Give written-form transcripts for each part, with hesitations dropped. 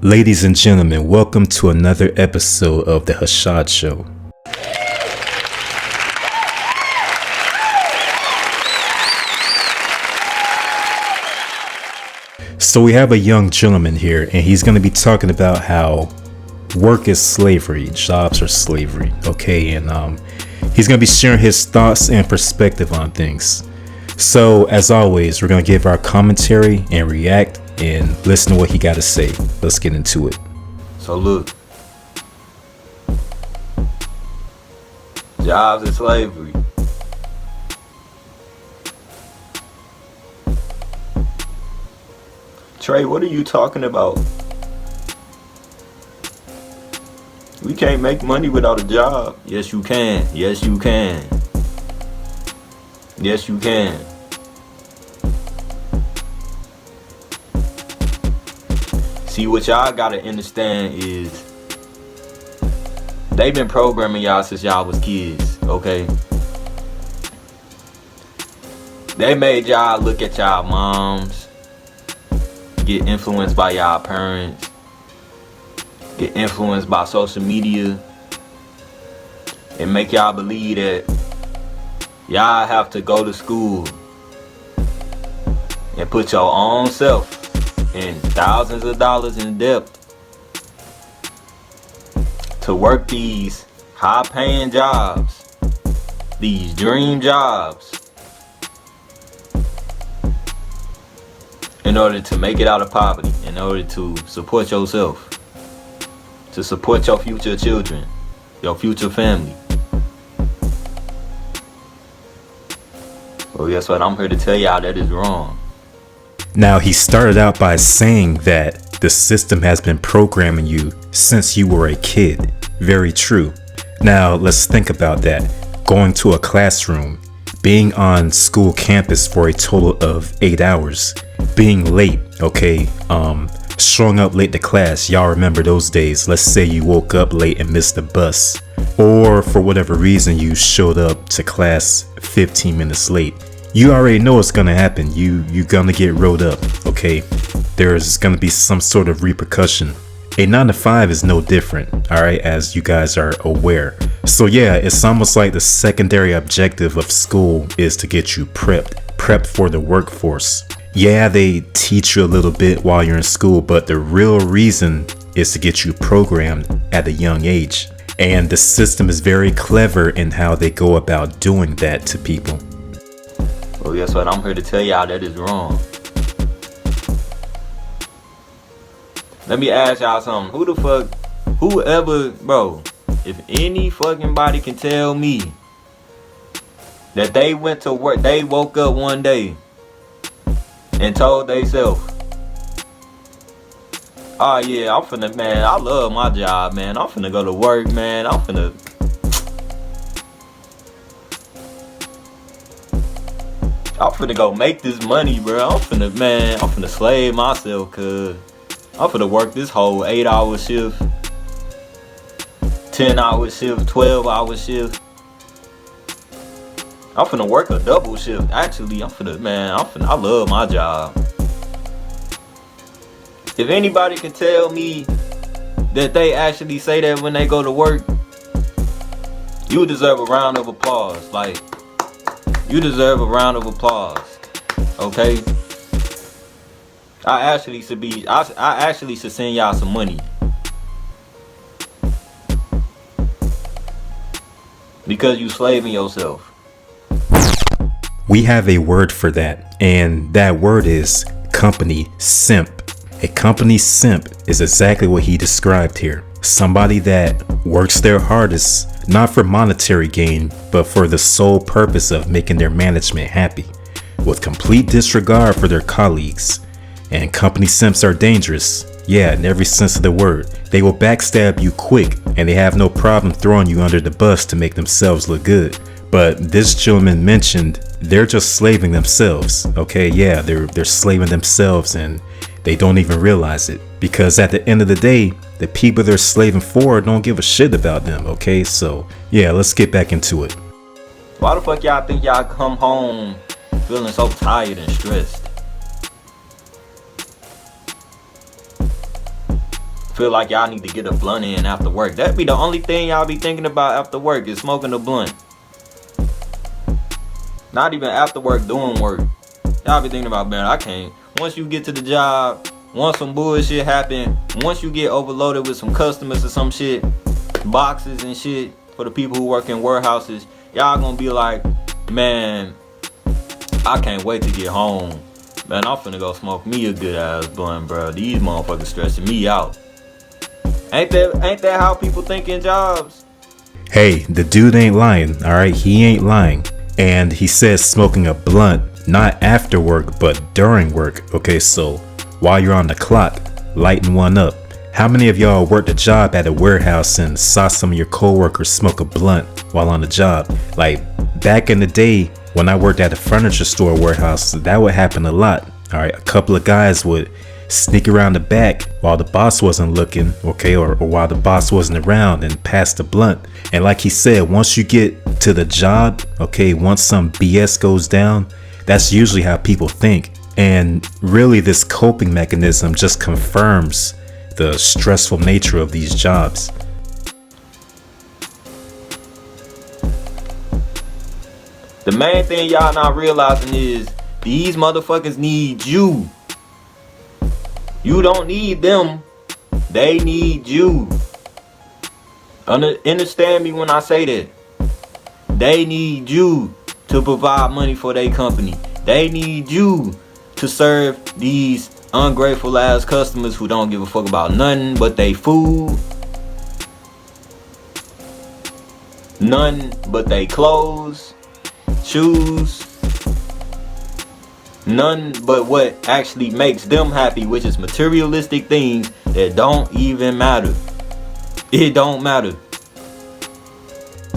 Ladies and gentlemen, welcome to another episode of the Hashad Show. So we have a young gentleman here, and he's going to be talking about how work is slavery, jobs are slavery, okay? And he's going to be sharing his thoughts and perspective on things. So as always, we're going to give our commentary and react and listen to what he got to say. Let's get into it. So look, jobs is slavery. Trey, what are you talking about? We can't make money without a job. Yes, you can. Yes, you can. Yes, you can. See, what y'all gotta understand is they've been programming y'all since y'all was kids, okay? They made y'all look at y'all moms, get influenced by y'all parents, get influenced by social media, and make y'all believe that y'all have to go to school and put your own self in thousands of dollars in debt to work these high-paying jobs, these dream jobs, in order to make it out of poverty, in order to support yourself, to support your future children, your future family. Well, guess what? I'm here to tell y'all that is wrong. Now, he started out by saying that the system has been programming you since you were a kid. Very true. Now, let's think about that. Going to a classroom, being on school campus for a total of 8 hours, being late, okay, showing up late to class. Y'all remember those days. Let's say you woke up late and missed the bus, or for whatever reason you showed up to class 15 minutes late. You already know what's gonna happen. You're gonna get rolled up, okay? There's gonna be some sort of repercussion. A 9 to 5 is no different, all right, as you guys are aware. So yeah, it's almost like the secondary objective of school is to get you prepped for the workforce. Yeah, they teach you a little bit while you're in school, but the real reason is to get you programmed at a young age. And the system is very clever in how they go about doing that to people. Well, guess what? I'm here to tell y'all that is wrong. Let me ask y'all something. Bro, if any fucking body can tell me that they went to work, they woke up one day and told theyself, oh yeah, I love my job, man. I'm finna go to work, man. I'm finna go make this money, bro. I'm finna slave myself, cuz I'm finna work this whole 8-hour shift, 10-hour shift, 12-hour shift. I'm finna work a double shift. Actually, I love my job. If anybody can tell me that they actually say that when they go to work, you deserve a round of applause. Like, you deserve a round of applause, okay? I actually should send y'all some money, because you slaving yourself. We have a word for that, and that word is company simp. A company simp is exactly what he described here. Somebody that works their hardest, not for monetary gain, but for the sole purpose of making their management happy, with complete disregard for their colleagues. And company simps are dangerous. Yeah, in every sense of the word. They will backstab you quick, and they have no problem throwing you under the bus to make themselves look good. But this gentleman mentioned they're just slaving themselves. Okay, yeah, they're slaving themselves, and they don't even realize it. Because at the end of the day, the people they're slaving for don't give a shit about them, okay? So yeah, let's get back into it. Why the fuck y'all think y'all come home feeling so tired and stressed? Feel like y'all need to get a blunt in after work. That'd be the only thing y'all be thinking about after work is smoking a blunt. Not even after work doing work. Y'all be thinking about, man, I can't. Once you get to the job, once some bullshit happen, once you get overloaded with some customers or some shit, boxes and shit for the people who work in warehouses, y'all gonna be like, man, I can't wait to get home. Man, I'm finna go smoke me a good ass blunt, bro. These motherfuckers stressing me out. Ain't that how people think in jobs? Hey, the dude ain't lying, alright? He ain't lying. And he says smoking a blunt, not after work, but during work. Okay, so while you're on the clock, lighting one up. How many of y'all worked a job at a warehouse and saw some of your coworkers smoke a blunt while on the job? Like back in the day when I worked at a furniture store warehouse, that would happen a lot. Alright, a couple of guys would sneak around the back while the boss wasn't looking, okay, or while the boss wasn't around and pass the blunt. And like he said, once you get to the job, okay, once some BS goes down, that's usually how people think. And really this coping mechanism just confirms the stressful nature of these jobs. The main thing y'all not realizing is these motherfuckers need you. You don't need them. They need you. Understand me when I say that. They need you to provide money for their company. They need you to serve these ungrateful ass customers who don't give a fuck about nothing but they food. None but they clothes, shoes. None but what actually makes them happy, which is materialistic things that don't even matter. It don't matter.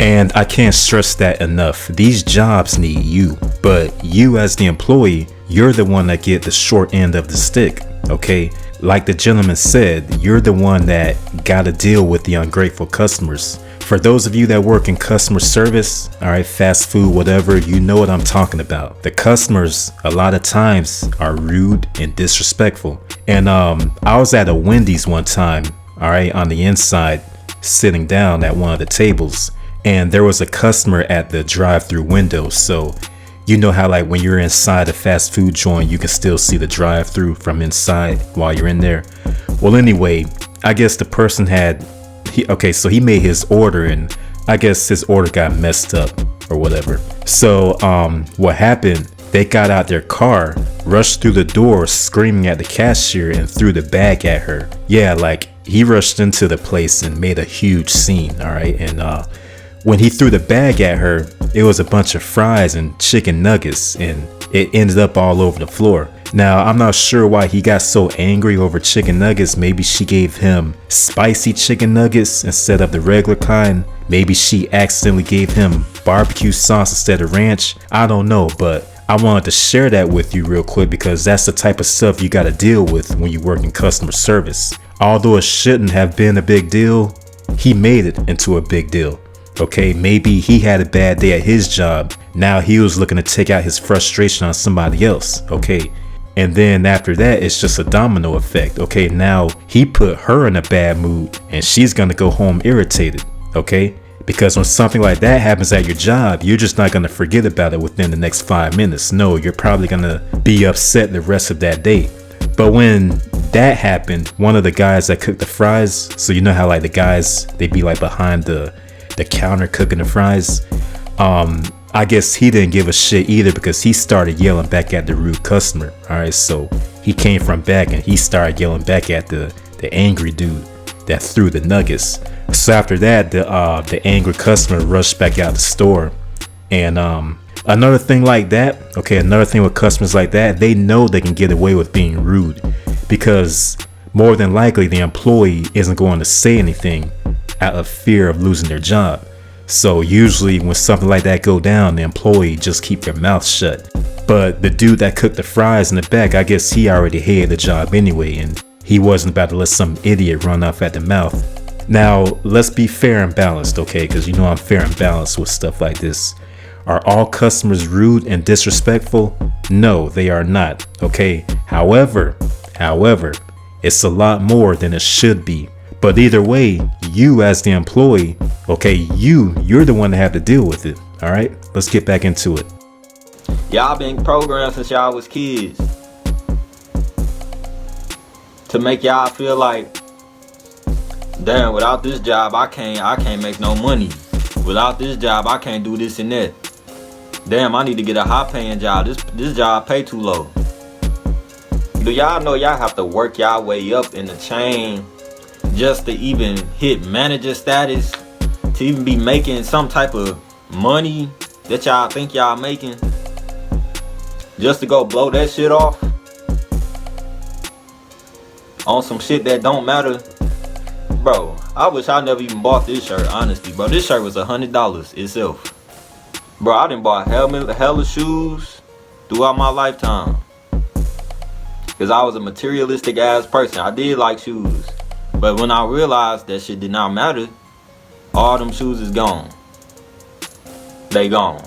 And I can't stress that enough. These jobs need you, but you as the employee, you're the one that get the short end of the stick, okay? Like the gentleman said, you're the one that gotta deal with the ungrateful customers. For those of you that work in customer service, all right, fast food, whatever, you know what I'm talking about. The customers a lot of times are rude and disrespectful. And I was at a Wendy's one time, all right, on the inside, sitting down at one of the tables, and there was a customer at the drive-through window. So you know how like when you're inside a fast food joint, you can still see the drive-through from inside while you're in there. Well, anyway, I guess the person had so he made his order and I guess his order got messed up or whatever. So what happened, they got out their car, rushed through the door screaming at the cashier and threw the bag at her. Yeah, like he rushed into the place and made a huge scene, all right? And when he threw the bag at her, it was a bunch of fries and chicken nuggets and it ended up all over the floor. Now, I'm not sure why he got so angry over chicken nuggets. Maybe she gave him spicy chicken nuggets instead of the regular kind. Maybe she accidentally gave him barbecue sauce instead of ranch. I don't know, but I wanted to share that with you real quick because that's the type of stuff you got to deal with when you work in customer service. Although it shouldn't have been a big deal, he made it into a big deal. Okay, maybe he had a bad day at his job. Now he was looking to take out his frustration on somebody else. Okay. And then after that, it's just a domino effect. Okay, now he put her in a bad mood and she's gonna go home irritated. Okay, because when something like that happens at your job, you're just not gonna forget about it within the next 5 minutes. No, you're probably gonna be upset the rest of that day. But when that happened, one of the guys that cooked the fries, so you know how like the guys, they be like behind the counter cooking the fries. I guess he didn't give a shit either because he started yelling back at the rude customer. All right, so he came from back and he started yelling back at the angry dude that threw the nuggets. So after that, the angry customer rushed back out the store. And another thing like that, okay, another thing with customers like that, they know they can get away with being rude because more than likely the employee isn't going to say anything out of fear of losing their job. So usually when something like that go down, the employee just keep their mouth shut. But the dude that cooked the fries in the back, I guess he already hated the job anyway, and He wasn't about to let some idiot run off at the mouth. Now, let's be fair and balanced, okay? Because you know I'm fair and balanced with stuff like this. Are all customers rude and disrespectful? No, they are not, okay? However, it's a lot more than it should be. But either way, you as the employee, okay, you're the one that have to deal with it, all right? Let's get back into it. Y'all been programmed since y'all was kids to make y'all feel like, damn, without this job, I can't make no money. Without this job, I can't do this and that. Damn, I need to get a high-paying job. This job pay too low. Do y'all know y'all have to work y'all way up in the chain just to even hit manager status, to even be making some type of money that y'all think y'all making, just to go blow that shit off on some shit that don't matter? Bro, I wish I never even bought this shirt, honestly, bro. This shirt was $100 itself. Bro, I done bought hella shoes throughout my lifetime, because I was a materialistic ass person. I did like shoes, but when I realized that shit did not matter, all them shoes is gone. They gone.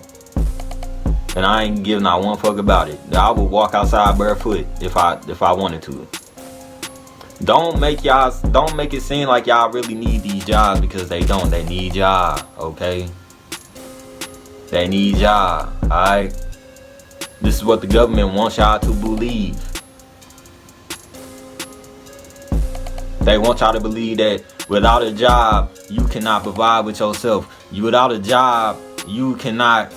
And I ain't giving not one fuck about it. I would walk outside barefoot if I wanted to. Don't make it seem like y'all really need these jobs, because they don't. They need y'all, okay? They need y'all, alright? This is what the government wants y'all to believe. They want y'all to believe that without a job, you cannot provide with yourself. Without a job, you cannot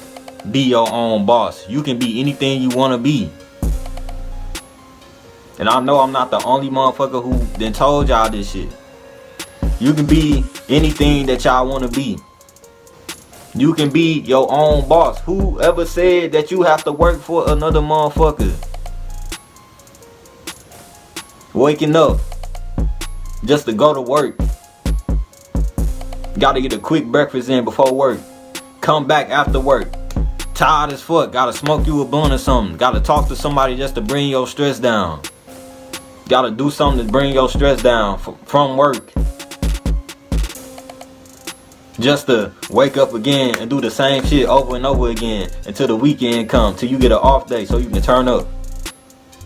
be your own boss. You can be anything you want to be. And I know I'm not the only motherfucker who then told y'all this shit. You can be anything that y'all want to be. You can be your own boss. Whoever said that you have to work for another motherfucker? Waking up just to go to work. Gotta get a quick breakfast in before work. Come back after work. Tired as fuck. Gotta smoke you a blunt or something. Gotta talk to somebody just to bring your stress down. Gotta do something to bring your stress down from work. Just to wake up again and do the same shit over and over again until the weekend comes, till you get an off day so you can turn up.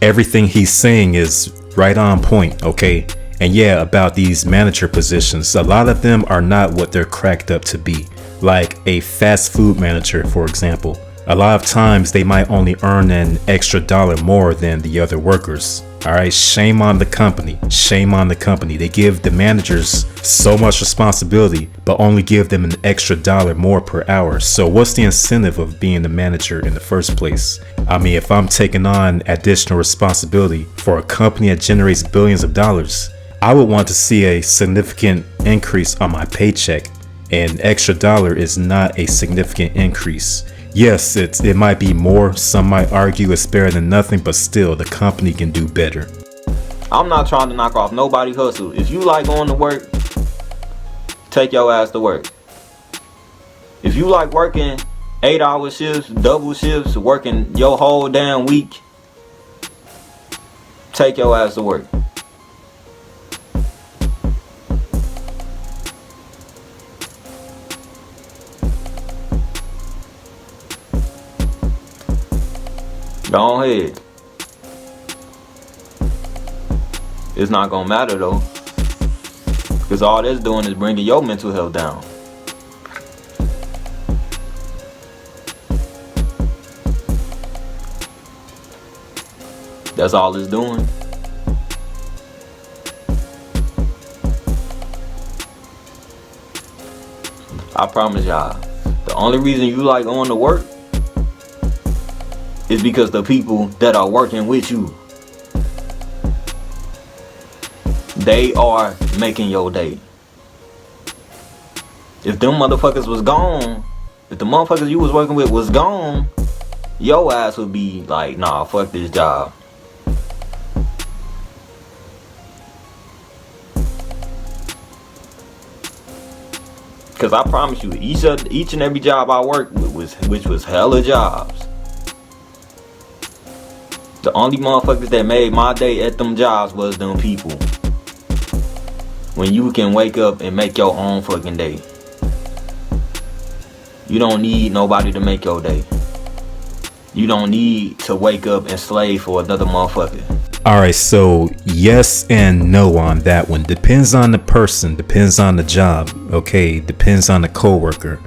Everything he's saying is right on point, okay? And yeah, about these manager positions, a lot of them are not what they're cracked up to be. Like a fast food manager, for example. A lot of times they might only earn an extra dollar more than the other workers. Alright, shame on the company. Shame on the company. They give the managers so much responsibility, but only give them an extra dollar more per hour. So what's the incentive of being the manager in the first place? I mean, if I'm taking on additional responsibility for a company that generates billions of dollars, I would want to see a significant increase on my paycheck. An extra dollar is not a significant increase. Yes, it might be more. Some might argue it's better than nothing, but still, the company can do better. I'm not trying to knock off nobody's hustle. If you like going to work, take your ass to work. If you like working 8-hour shifts, double shifts, working your whole damn week, take your ass to work. Go ahead. It's not gonna matter though, because all that's doing is bringing your mental health down. That's all it's doing. I promise y'all, the only reason you like going to work is because the people that are working with you, they are making your day. If them motherfuckers was gone, if the motherfuckers you was working with was gone, your ass would be like, nah, fuck this job. Cause I promise you, each and every job I worked with which was hella jobs. The only motherfuckers that made my day at them jobs was them people. When you can wake up and make your own fucking day. You don't need nobody to make your day. You don't need to wake up and slave for another motherfucker. Alright, so yes and no on that one. Depends on the person, depends on the job, okay, depends on the coworker.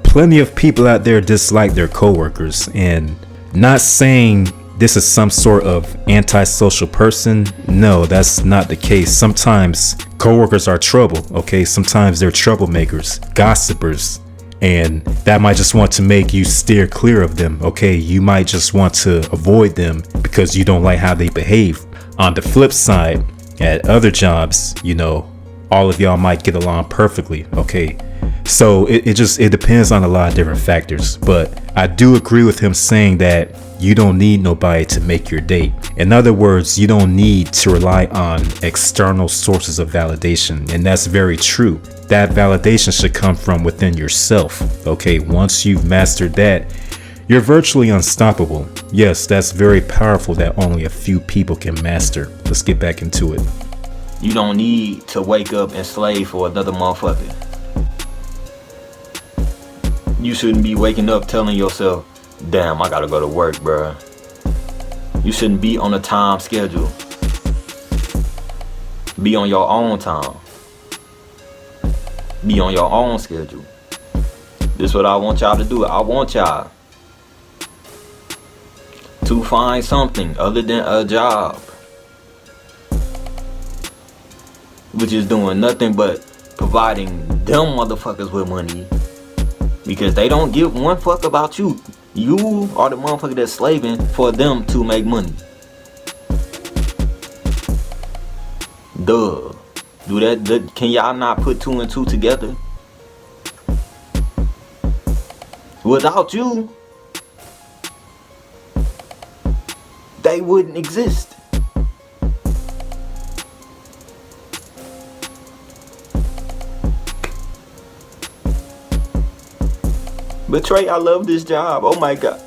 Plenty of people out there dislike their coworkers, and not saying this is some sort of antisocial person. No, that's not the case. Sometimes coworkers are trouble, okay? Sometimes they're troublemakers, gossipers, and that might just want to make you steer clear of them, okay? You might just want to avoid them because you don't like how they behave. On the flip side, at other jobs, you know, all of y'all might get along perfectly, okay? So it depends on a lot of different factors, but I do agree with him saying that you don't need nobody to make your day. In other words, you don't need to rely on external sources of validation, and that's very true. That validation should come from within yourself, okay? Once you've mastered that, you're virtually unstoppable. Yes, that's very powerful that only a few people can master. Let's get back into it. You don't need to wake up and slave for another motherfucker. You shouldn't be waking up telling yourself, damn, I gotta go to work, bruh. You shouldn't be on a time schedule. Be on your own time. Be on your own schedule. This is what I want y'all to do. I want y'all to find something other than a job, which is doing nothing but providing them motherfuckers with money, because they don't give one fuck about you. You are the motherfucker that's slaving for them to make money. Duh. Do that. Can y'all not put two and two together? Without you, they wouldn't exist. But Trey, I love this job. Oh my God.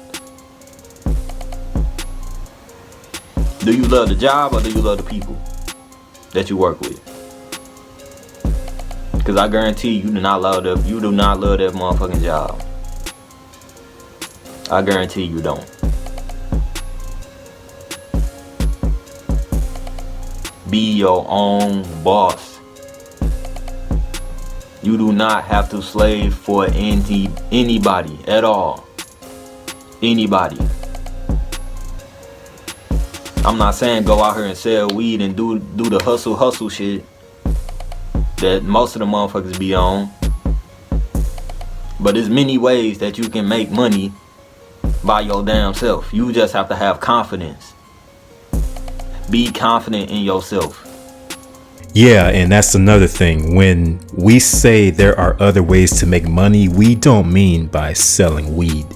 Do you love the job or do you love the people that you work with? Because I guarantee you do not love that motherfucking job. I guarantee you don't. Be your own boss. You do not have to slave for anybody at all. Anybody. I'm not saying go out here and sell weed and do the hustle shit that most of the motherfuckers be on. But there's many ways that you can make money by your damn self. You just have to have confidence. Be confident in yourself. Yeah, and that's another thing. When we say there are other ways to make money, we don't mean by selling weed.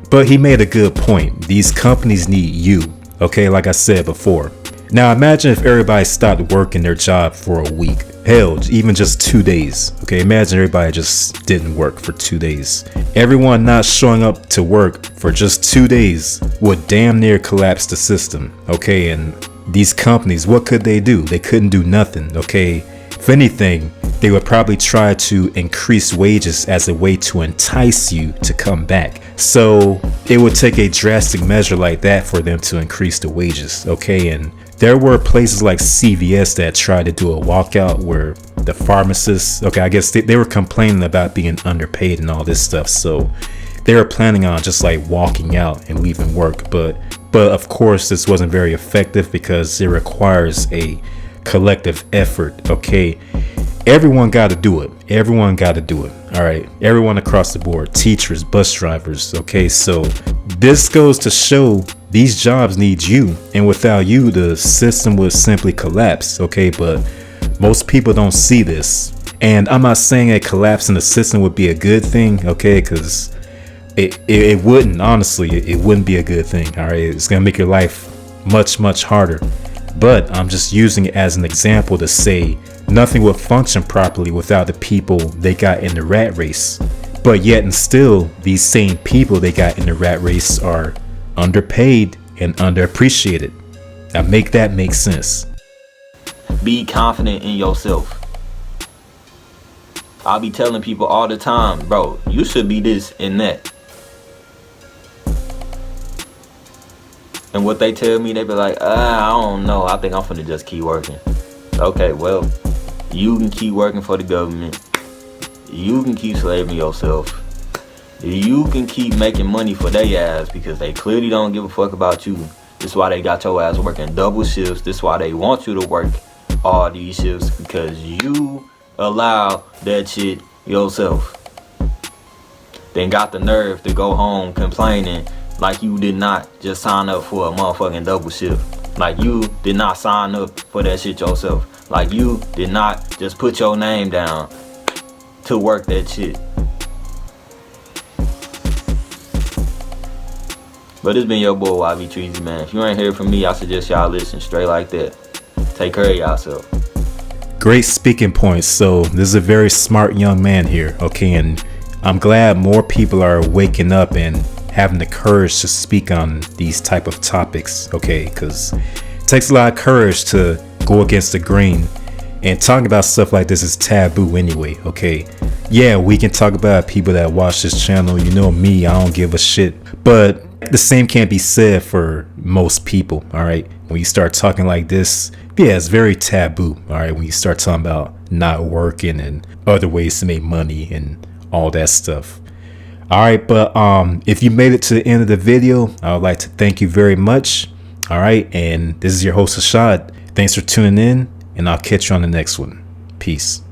But he made a good point. These companies need you, okay, like I said before. Now imagine if everybody stopped working their job for a week. Hell, even just 2 days. Okay, imagine everybody just didn't work for 2 days. Everyone not showing up to work for just 2 days would damn near collapse the system. Okay, and these companies, what could they do? They couldn't do nothing, okay? If anything, they would probably try to increase wages as a way to entice you to come back. So it would take a drastic measure like that for them to increase the wages, okay? And there were places like CVS that tried to do a walkout where the pharmacists, okay, I guess they were complaining about being underpaid and all this stuff. So they were planning on just like walking out and leaving work. But of course, this wasn't very effective because it requires a collective effort, okay? Everyone got to do it. Everyone got to do it. All right. Everyone across the board, teachers, bus drivers. Okay. So this goes to show these jobs need you. And without you, the system would simply collapse. Okay. But most people don't see this. And I'm not saying a collapse in the system would be a good thing. Okay. Because it wouldn't, honestly, it wouldn't be a good thing. All right. It's going to make your life much, much harder. But I'm just using it as an example to say nothing would function properly without the people they got in the rat race. But yet and still, these same people they got in the rat race are underpaid and underappreciated. Now make that make sense. Be confident in yourself. I'll be telling people all the time, bro, you should be this and that. And what they tell me, they be like, I don't know. I think I'm finna just keep working. Okay, well, you can keep working for the government. You can keep slaving yourself. You can keep making money for their ass because they clearly don't give a fuck about you. This is why they got your ass working double shifts. This is why they want you to work all these shifts, because you allow that shit yourself. Then got the nerve to go home complaining like you did not just sign up for a motherfucking double shift. Like you did not sign up for that shit yourself. Like you did not just put your name down to work that shit. But it's been your boy YB Treasy, man. If you ain't heard from me, I suggest y'all listen straight like that. Take care of yourself. Great speaking points. So this is a very smart young man here, okay? And I'm glad more people are waking up and having the courage to speak on these type of topics, okay? Because it takes a lot of courage to go against the grain. And talking about stuff like this is taboo anyway, okay? Yeah, we can talk about people that watch this channel. You know me, I don't give a shit. But the same can't be said for most people, all right? When you start talking like this, yeah, it's very taboo, all right? When you start talking about not working and other ways to make money and all that stuff. All right, but if you made it to the end of the video, I would like to thank you very much. All right, and this is your host, Ashad. Thanks for tuning in, and I'll catch you on the next one. Peace.